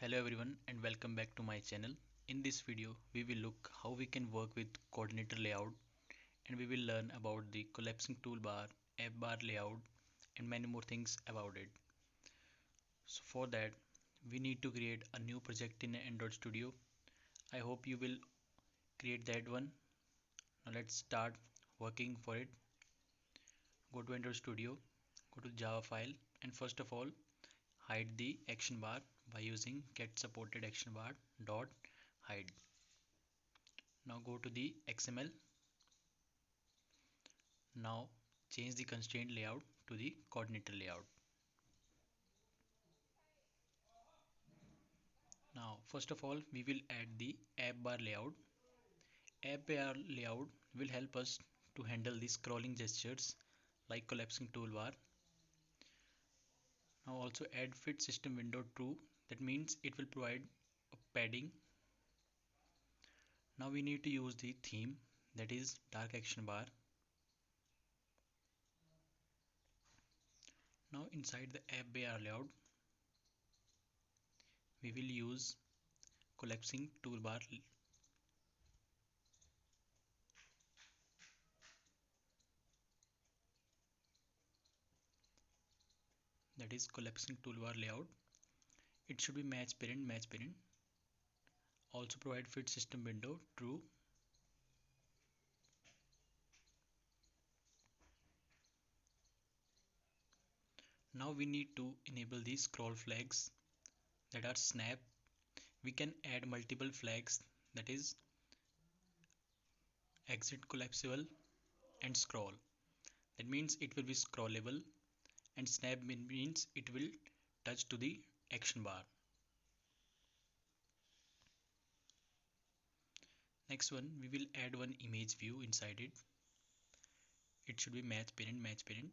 Hello everyone and welcome back to my channel. In this video we will look how we can work with coordinator layout, and we will learn about the collapsing toolbar, app bar layout, and many more things about it. So for that we need to create a new project in Android Studio. I hope you will create that one. Now let's start working for it. Go to Android Studio, go to Java file, and first of all hide the action bar by using get supported action bar dot hide. Now go to the XML. Now change the constraint layout to the coordinator layout. Now first of all we will add the app bar layout. App bar layout will help us to handle the scrolling gestures like collapsing toolbar. Now also add fit system window true, that means it will provide a padding. Now we need to use the theme, that is dark action bar. Now inside the app bar layout we will use collapsing toolbar, that is collapsing toolbar layout. It should be match parent. Also provide fit system window true. Now we need to enable these scroll flags that are snap. We can add multiple flags, that is exit collapsible and scroll. That means it will be scrollable, and snap means it will touch to the action bar. Next one, we will add one image view inside it. It should be match parent.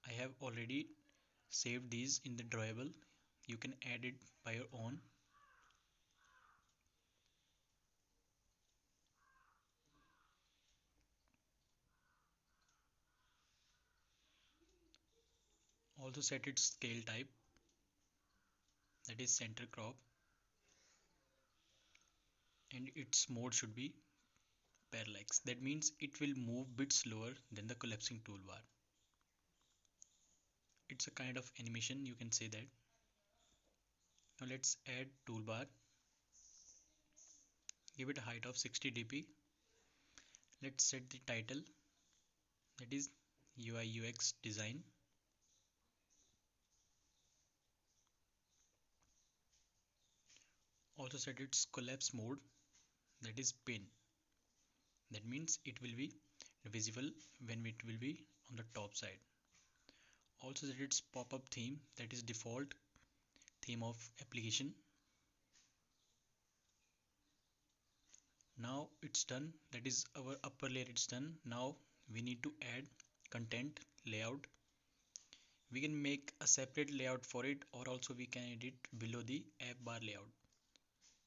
I have already saved these in the drawable. You can add it by your own. Also set its scale type, that is center crop, and its mode should be parallax. That means it will move bit slower than the collapsing toolbar. It's a kind of animation, you can say that. Now let's add toolbar. Give it a height of 60 dp. Let's set the title, that is UI UX design. Also set its collapse mode, that is pin. That means it will be visible when it will be on the top side. Also set its pop-up theme, that is default theme of application. Now it's done, that is our upper layer, it's done. Now we need to add content layout. We can make a separate layout for it, or also we can edit below the app bar layout.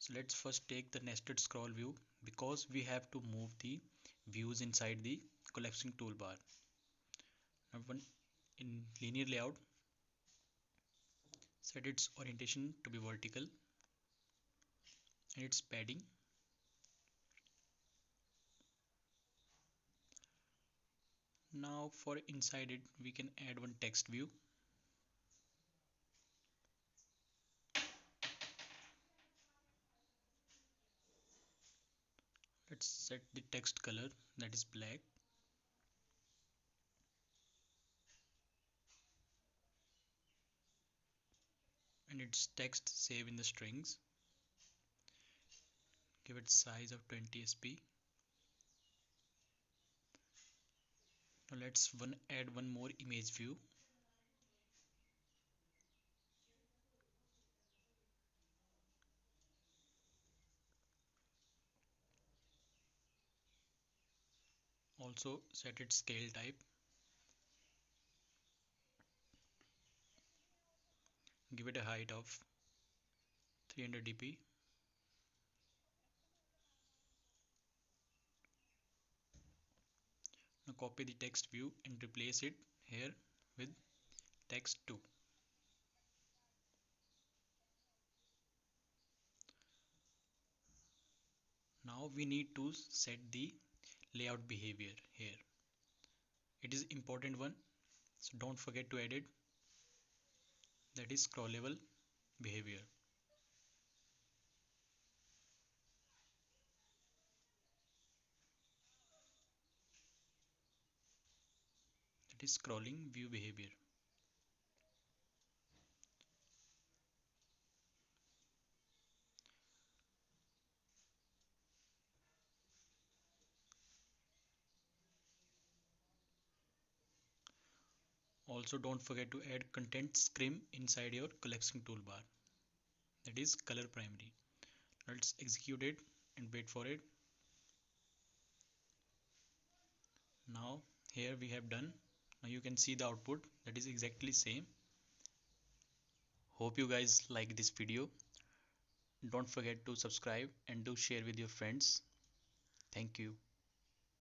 So let's first take the nested scroll view, because we have to move the views inside the collapsing toolbar. Now one in linear layout, set its orientation to be vertical and its padding. Now for inside it we can add one text view. Let's set the text color, that is black. And its text save in the strings. Give it size of 20 sp. Now let's add one more image view. Also set its scale type. Give it a height of 300 dp. Now copy the text view and replace it here with text 2. Now we need to set the layout behavior here. It is important one, so don't forget to add it. That is scrollable behavior. That is scrolling view behavior. Also don't forget to add content scrim inside your collapsing toolbar. That is color primary. Let's execute it and wait for it. Now here we have done. Now you can see the output that is exactly same. Hope you guys like this video. Don't forget to subscribe and do share with your friends. Thank you.